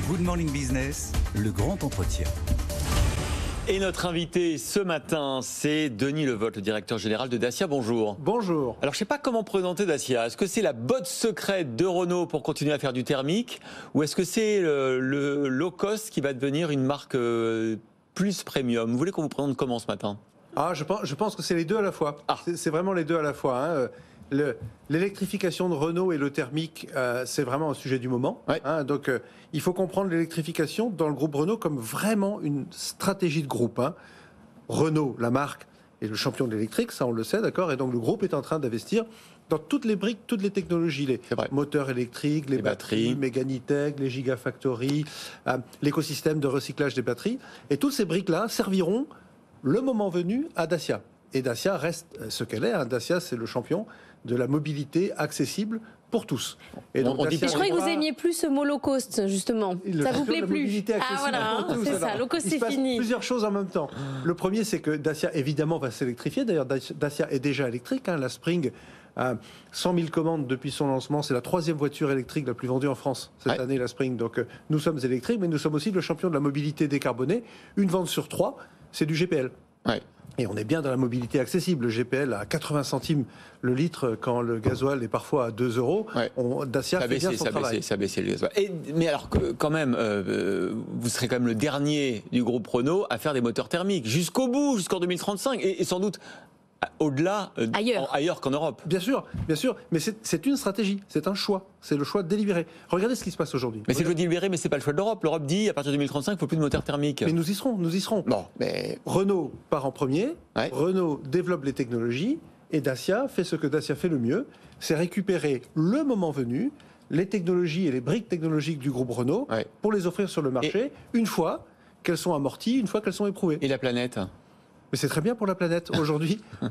Good Morning Business, le grand entretien. Et notre invité ce matin, c'est Denis Levotte, le directeur général de Dacia. Bonjour. Bonjour. Alors, je ne sais pas comment présenter Dacia. Est-ce que c'est la botte secrète de Renault pour continuer à faire du thermique, ou est-ce que c'est le low cost qui va devenir une marque plus premium? Vous voulez qu'on vous présente comment ce matin? Je pense que c'est les deux à la fois. C'est vraiment les deux à la fois. Hein. L'électrification de Renault et le thermique, c'est vraiment un sujet du moment. Ouais. Hein. Donc, il faut comprendre l'électrification dans le groupe Renault comme vraiment une stratégie de groupe. Hein. Renault, la marque, est le champion de l'électrique, ça on le sait, d'accord. Et donc, le groupe est en train d'investir dans toutes les briques, toutes les technologies, les moteurs électriques, les batteries, Meganitech, les Gigafactory, l'écosystème de recyclage des batteries. Et toutes ces briques-là serviront, le moment venu, à Dacia. Et Dacia reste ce qu'elle est. Hein. Dacia, c'est le champion de la mobilité accessible pour tous. Et donc, je croyais que vous aimiez plus ce mot low cost, justement. Ça vous plaît plus? Voilà, c'est ça, low cost, c'est fini. Plusieurs choses en même temps. Le premier, c'est que Dacia, évidemment, va s'électrifier. D'ailleurs, Dacia est déjà électrique. Hein. La Spring, 100 000 commandes depuis son lancement. C'est la 3e voiture électrique la plus vendue en France cette année, la Spring. Donc, nous sommes électriques, mais nous sommes aussi le champion de la mobilité décarbonée. Une vente sur 3, c'est du GPL. Ouais. Et on est bien dans la mobilité accessible. Le GPL à 80 centimes le litre quand le gasoil est parfois à 2 euros. Ouais. Dacia fait bien son travail. Ça a baissé le gasoil. Mais alors, quand même, vous serez quand même le dernier du groupe Renault à faire des moteurs thermiques jusqu'au bout, jusqu'en 2035, et sans doute au-delà, ailleurs qu'en Europe. Bien sûr, mais c'est une stratégie, c'est un choix, c'est le choix délibéré. Regardez ce qui se passe aujourd'hui. Mais c'est le choix délibéré, mais c'est pas le choix de l'Europe. L'Europe dit, à partir de 2035, il ne faut plus de moteurs thermiques. Mais nous y serons. Bon, mais... Renault part en premier, Renault développe les technologies, et Dacia fait ce que Dacia fait le mieux, c'est récupérer le moment venu les technologies et les briques technologiques du groupe Renault pour les offrir sur le marché, une fois qu'elles sont amorties, une fois qu'elles sont éprouvées. Et la planète ? Mais c'est très bien pour la planète.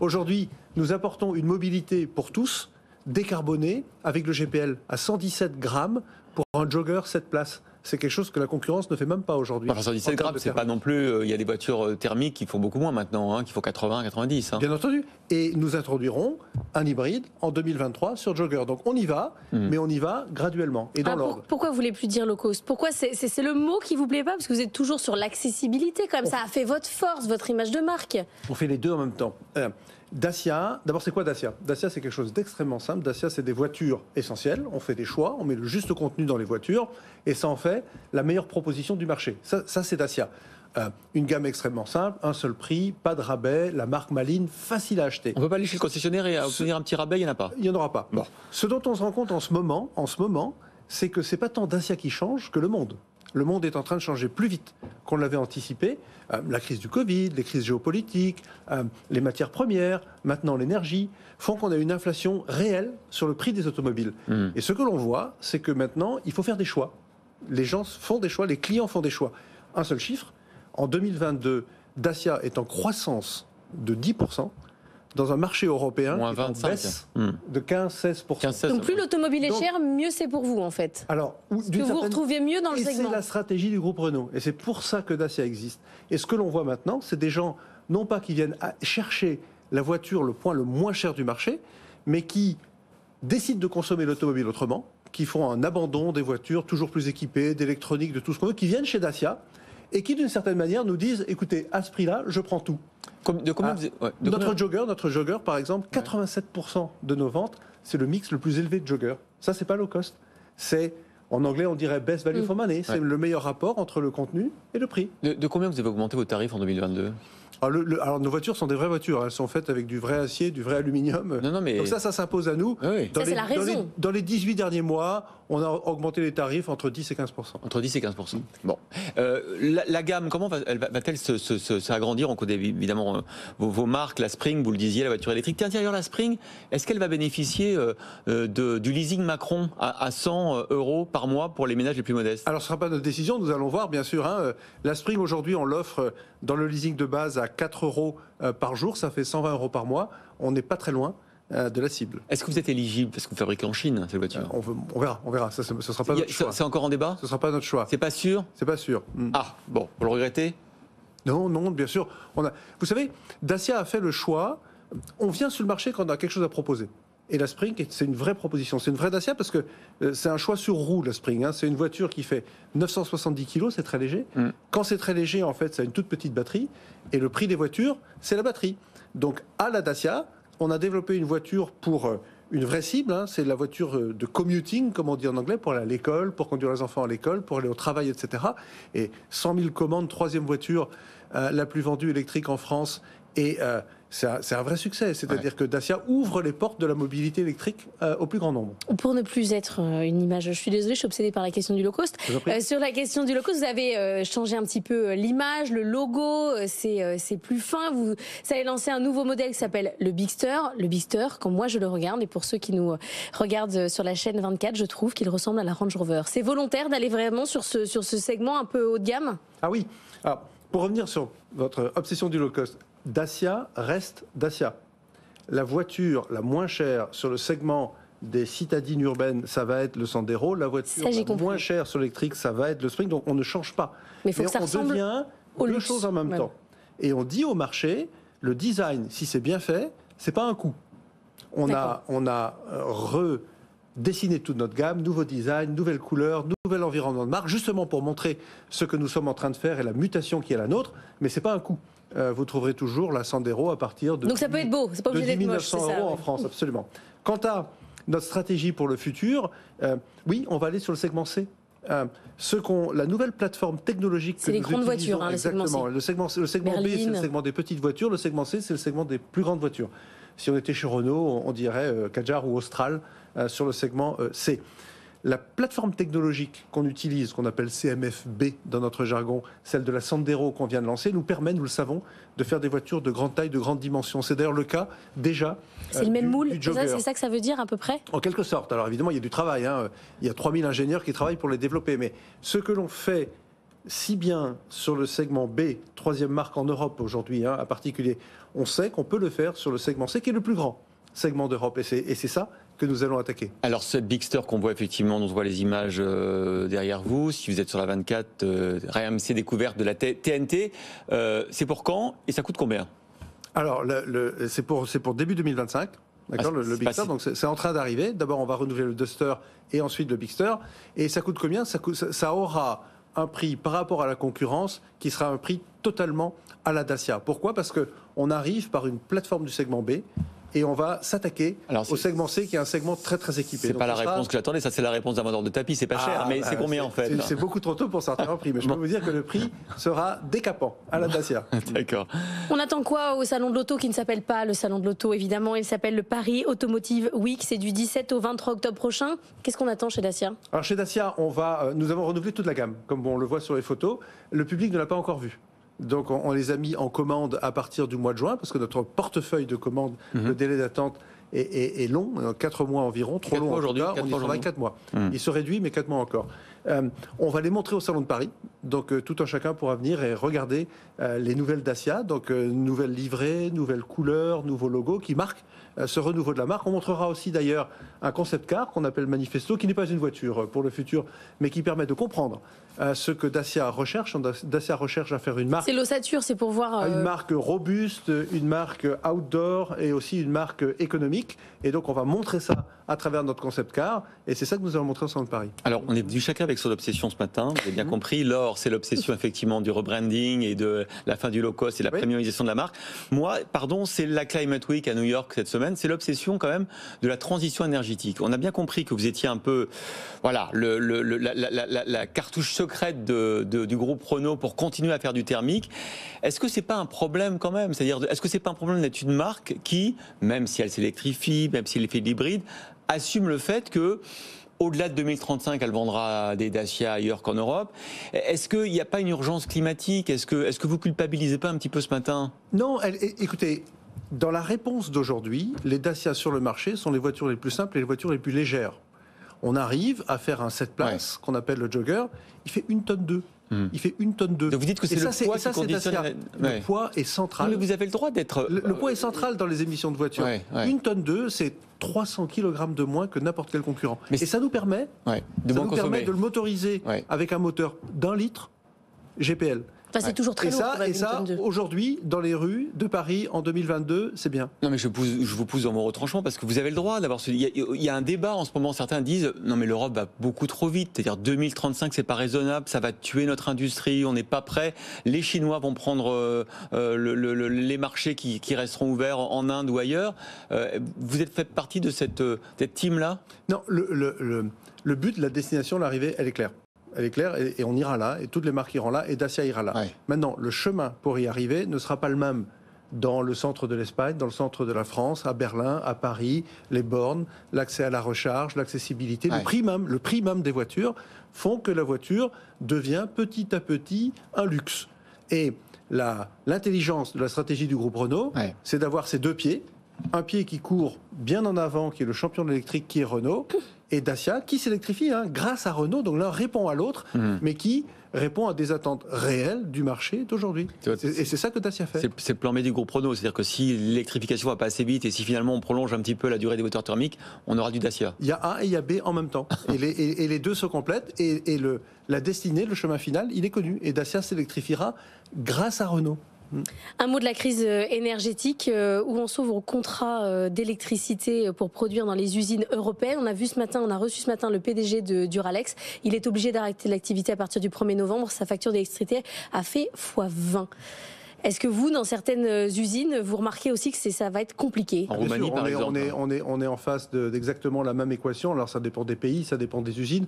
Aujourd'hui, nous apportons une mobilité pour tous, décarbonée, avec le GPL à 117 grammes pour un jogger 7 places. C'est quelque chose que la concurrence ne fait même pas aujourd'hui. Enfin, 117 grammes, c'est pas non plus... Il y a des voitures thermiques qui font beaucoup moins maintenant, hein, qui font 80, 90. Hein. Bien entendu. Et nous introduirons un hybride en 2023 sur jogger. Donc on y va, mais on y va graduellement et dans l'ordre. Pourquoi vous voulez plus dire low cost? Pourquoi c'est le mot qui vous plaît pas? Parce que vous êtes toujours sur l'accessibilité quand même. Ça a fait votre force, votre image de marque. On fait les deux en même temps. Dacia, d'abord c'est quoi Dacia? Dacia c'est quelque chose d'extrêmement simple. Dacia c'est des voitures essentielles, on fait des choix, on met le juste contenu dans les voitures et ça en fait la meilleure proposition du marché. Ça c'est Dacia. Une gamme extrêmement simple, un seul prix, pas de rabais, la marque maligne, facile à acheter. On ne peut pas aller chez le concessionnaire et obtenir un petit rabais, il n'y en a pas? Il n'y en aura pas. Bon. Ce dont on se rend compte en ce moment, c'est que c'est pas tant Dacia qui change que le monde. Le monde est en train de changer plus vite qu'on l'avait anticipé. La crise du Covid, les crises géopolitiques, les matières premières, maintenant l'énergie, font qu'on a une inflation réelle sur le prix des automobiles. Et ce que l'on voit, c'est que maintenant, il faut faire des choix. Les gens font des choix, les clients font des choix. Un seul chiffre, en 2022, Dacia est en croissance de 10%. Dans un marché européen qui baisse de 15-16%. Donc plus l'automobile est chère, mieux c'est pour vous en fait. Alors, que vous retrouviez mieux dans le segment. C'est la stratégie du groupe Renault. Et c'est pour ça que Dacia existe. Et ce que l'on voit maintenant, c'est des gens, non pas qui viennent chercher la voiture, le point le moins cher du marché, mais qui décident de consommer l'automobile autrement, qui font un abandon des voitures toujours plus équipées, d'électronique, de tout ce qu'on veut, qui viennent chez Dacia et qui d'une certaine manière nous disent, écoutez, à ce prix-là, je prends tout. Notre jogger, par exemple, 87% de nos ventes, c'est le mix le plus élevé de jogger. Ça, c'est pas low cost. C'est, en anglais, on dirait best value for money. C'est le meilleur rapport entre le contenu et le prix. De combien vous avez augmenté vos tarifs en 2022 ? Alors nos voitures sont des vraies voitures, elles sont faites avec du vrai acier, du vrai aluminium. Mais... Donc ça s'impose à nous. Oui. C'est la raison. Dans les 18 derniers mois, on a augmenté les tarifs entre 10 et 15%. Entre 10 et 15%. Bon. La gamme, comment va-t-elle s'agrandir? On connaît évidemment vos marques, la Spring, vous le disiez, la voiture électrique. Tiens, d'ailleurs, la Spring, est-ce qu'elle va bénéficier du leasing Macron à 100 € par mois pour les ménages les plus modestes? Alors ce ne sera pas notre décision, nous allons voir, bien sûr. Hein. La Spring, aujourd'hui, on l'offre dans le leasing de base à 4 € par jour, ça fait 120 € par mois. On n'est pas très loin de la cible. Est-ce que vous êtes éligible parce que vous fabriquez en Chine cette voiture? On verra. Ce ne sera pas notre choix. C'est encore en débat? Ce ne sera pas notre choix. C'est pas sûr? C'est pas sûr. Ah, bon, vous le regrettez? Non, bien sûr. Vous savez, Dacia a fait le choix. On vient sur le marché quand on a quelque chose à proposer. Et la Spring, c'est une vraie proposition. C'est une vraie Dacia parce que c'est un choix sur roue, la Spring. Hein. C'est une voiture qui fait 970 kg, c'est très léger. Quand c'est très léger, en fait, ça a une toute petite batterie. Et le prix des voitures, c'est la batterie. Donc, à la Dacia, on a développé une voiture pour une vraie cible. Hein. C'est la voiture de commuting, comme on dit en anglais, pour aller à l'école, pour conduire les enfants à l'école, pour aller au travail, etc. Et 100 000 commandes, troisième voiture la plus vendue électrique en France. Et c'est un vrai succès. C'est-à-dire que Dacia ouvre les portes de la mobilité électrique au plus grand nombre. Pour ne plus être une image, je suis désolée, je suis obsédée par la question du low cost. Sur la question du low cost, vous avez changé un petit peu l'image, le logo, c'est plus fin. Vous avez lancé un nouveau modèle qui s'appelle le Bigster. Le Bigster, quand moi je le regarde, et pour ceux qui nous regardent sur la chaîne 24, je trouve qu'il ressemble à la Range Rover. C'est volontaire d'aller vraiment sur ce segment un peu haut de gamme? Ah oui. Alors, pour revenir sur votre obsession du low cost, Dacia reste Dacia. La voiture la moins chère sur le segment des citadines urbaines, ça va être le Sandero. La voiture la moins chère sur l'électrique, ça va être le Spring. Donc on ne change pas. Mais faut que ça ressemble devient deux choses en même temps. Et on dit au marché, le design, si c'est bien fait, c'est pas un coût. On a redessiné toute notre gamme, nouveau design, nouvelle couleur, nouvel environnement de marque, justement pour montrer ce que nous sommes en train de faire et la mutation qui est la nôtre. Mais c'est pas un coût. Vous trouverez toujours la Sandero à partir de donc ça peut être beau, c'est pas obligé d'être moche, 1900 € en France, absolument. Quant à notre stratégie pour le futur, oui, on va aller sur le segment C. La nouvelle plateforme technologique que c'est les grandes voitures, hein, exactement. Le segment B, c'est le segment des petites voitures. Le segment C, c'est le segment des plus grandes voitures. Si on était chez Renault, on dirait Kadjar ou Austral sur le segment C. La plateforme technologique qu'on utilise, qu'on appelle CMF-B dans notre jargon, celle de la Sandero qu'on vient de lancer, nous permet, nous le savons, de faire des voitures de grande taille, de grande dimension. C'est d'ailleurs le cas déjà. C'est le même moule, c'est ça que ça veut dire à peu près? En quelque sorte. Alors évidemment, il y a du travail. Hein. Il y a 3000 ingénieurs qui travaillent pour les développer. Mais ce que l'on fait si bien sur le segment B, troisième marque en Europe aujourd'hui, hein, à particulier, on sait qu'on peut le faire sur le segment C, qui est le plus grand segment d'Europe. Et c'est ça que nous allons attaquer. Alors cette Bigster qu'on voit effectivement, dont on voit les images derrière vous, si vous êtes sur la 24, RMC découverte de la TNT, c'est pour quand et ça coûte combien? Alors c'est pour début 2025. D'accord, le Bigster, donc c'est en train d'arriver. D'abord, on va renouveler le Duster et ensuite le Bigster. Et ça coûte combien? Ça aura un prix par rapport à la concurrence qui sera un prix totalement à la Dacia. Pourquoi? Parce qu'on arrive par une plateforme du segment B. Et on va s'attaquer au segment C, qui est un segment très très équipé. C'est pas la réponse que j'attendais, ça c'est la réponse d'un vendeur de tapis, c'est pas cher, mais c'est combien en fait? C'est beaucoup trop tôt pour sortir un prix, mais je peux vous dire que le prix sera décapant à la Dacia. D'accord. On attend quoi au salon de l'auto qui ne s'appelle pas le salon de l'auto évidemment, il s'appelle le Paris Automotive Week, c'est du 17 au 23 octobre prochain. Qu'est-ce qu'on attend chez Dacia? Alors chez Dacia, nous avons renouvelé toute la gamme, comme on le voit sur les photos. Le public ne l'a pas encore vu. Donc on les a mis en commande à partir du mois de juin, parce que notre portefeuille de commande, le délai d'attente est long, 4 mois environ, trop long aujourd'hui. On y travaille 4 mois. Il se réduit, mais 4 mois encore. On va les montrer au Salon de Paris. Donc tout un chacun pourra venir et regarder les nouvelles Dacia, donc nouvelles livrées, nouvelles couleurs, nouveaux logos qui marquent ce renouveau de la marque. On montrera aussi d'ailleurs un concept car qu'on appelle Manifesto, qui n'est pas une voiture pour le futur, mais qui permet de comprendre ce que Dacia recherche. Dacia recherche à faire une marque. C'est l'ossature, c'est pour voir. Une marque robuste, une marque outdoor et aussi une marque économique. Et donc on va montrer ça à travers notre concept car. Et c'est ça que nous allons montrer au Salon de Paris. Alors on est venu chacun avec son obsession ce matin. Vous avez bien compris. Laure, c'est l'obsession effectivement du rebranding et de la fin du low cost et de la premiumisation de la marque. Moi, c'est la Climate Week à New York cette semaine. C'est l'obsession quand même de la transition énergétique. On a bien compris que vous étiez un peu, voilà, la cartouche secrète du groupe Renault pour continuer à faire du thermique. Est-ce que c'est pas un problème quand même? C'est-à-dire, est-ce que c'est pas un problème d'être une marque qui, même si elle s'électrifie, même si elle fait de l'hybride, assume le fait que au-delà de 2035, elle vendra des Dacia ailleurs qu'en Europe. Est-ce qu'il n'y a pas une urgence climatique? Est-ce que vous culpabilisez pas un petit peu ce matin? Non, écoutez, dans la réponse d'aujourd'hui, les Dacia sur le marché sont les voitures les plus simples et les voitures les plus légères. On arrive à faire un 7 places qu'on appelle le Jogger. Il fait 1,2 tonne. Il fait 1,2 tonne. Donc vous dites que c'est le poids qui conditionne. Le poids est central. Mais vous avez le droit d'être. Le poids est central dans les émissions de voitures. 1,2 tonne, c'est 300 kg de moins que n'importe quel concurrent. Et ça nous permet, de le motoriser avec un moteur d'1 litre GPL. Enfin, c'est toujours très lourd. Et ça, aujourd'hui, dans les rues de Paris, en 2022, c'est bien. Non, mais je vous pousse dans mon retranchement parce que vous avez le droit d'avoir il y a un débat en ce moment. Certains disent non, mais l'Europe va beaucoup trop vite. C'est-à-dire 2035, c'est pas raisonnable. Ça va tuer notre industrie. On n'est pas prêt. Les Chinois vont prendre les marchés qui resteront ouverts en Inde ou ailleurs. Vous faites partie de cette team-là? Non, le but, la destination, l'arrivée, elle est claire. Elle est claire et on ira là, et toutes les marques iront là, et Dacia ira là. Ouais. Maintenant, le chemin pour y arriver ne sera pas le même dans le centre de l'Espagne, dans le centre de la France, à Berlin, à Paris, les bornes, l'accès à la recharge, l'accessibilité, le prix même des voitures font que la voiture devient petit à petit un luxe. Et l'intelligence de la stratégie du groupe Renault, c'est d'avoir ces deux pieds, un pied qui court bien en avant, qui est le champion de l'électrique, qui est Renault, et Dacia, qui s'électrifie grâce à Renault, donc l'un répond à l'autre, mais qui répond à des attentes réelles du marché d'aujourd'hui. Et c'est ça que Dacia fait. C'est le plan B du groupe Renault, c'est-à-dire que si l'électrification va pas assez vite et si finalement on prolonge un petit peu la durée des moteurs thermiques, on aura du Dacia. Il y a A et il y a B en même temps. et les deux se complètent, et la destinée, le chemin final, il est connu. Et Dacia s'électrifiera grâce à Renault. Un mot de la crise énergétique où on s'ouvre au contrat d'électricité pour produire dans les usines européennes. On a reçu ce matin le PDG Duralex. Il est obligé d'arrêter l'activité à partir du 1er novembre. Sa facture d'électricité a fait x20. Est-ce que vous, dans certaines usines, vous remarquez aussi que ça va être compliqué? En Roumanie, par exemple. On est en face d'exactement la même équation. Alors, ça dépend des pays, ça dépend des usines.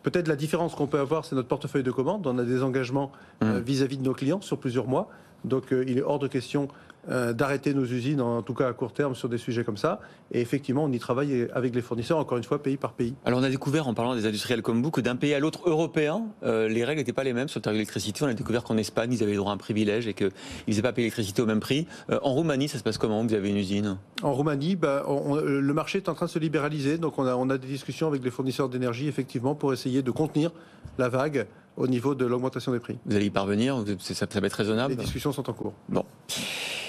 Peut-être la différence qu'on peut avoir, c'est notre portefeuille de commandes. On a des engagements vis-à-vis de nos clients sur plusieurs mois. Donc, il est hors de question d'arrêter nos usines, en tout cas à court terme, sur des sujets comme ça. Et effectivement, on y travaille avec les fournisseurs, encore une fois, pays par pays. Alors, on a découvert, en parlant des industriels comme vous, que d'un pays à l'autre européen, les règles n'étaient pas les mêmes sur le tarif de l'électricité. On a découvert qu'en Espagne, ils avaient le droit à un privilège et qu'ils ne faisaient pas payer l'électricité au même prix. En Roumanie, ça se passe comment? Vous avez une usine? En Roumanie, le marché est en train de se libéraliser. Donc, on a des discussions avec les fournisseurs d'énergie, effectivement, pour essayer de contenir la vague au niveau de l'augmentation des prix. Vous allez y parvenir? Ça va être raisonnable? Les discussions sont en cours. Bon.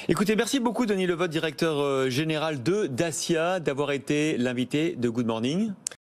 Écoutez, merci beaucoup Denis Le Vot, directeur général de Dacia, d'avoir été l'invité de Good Morning.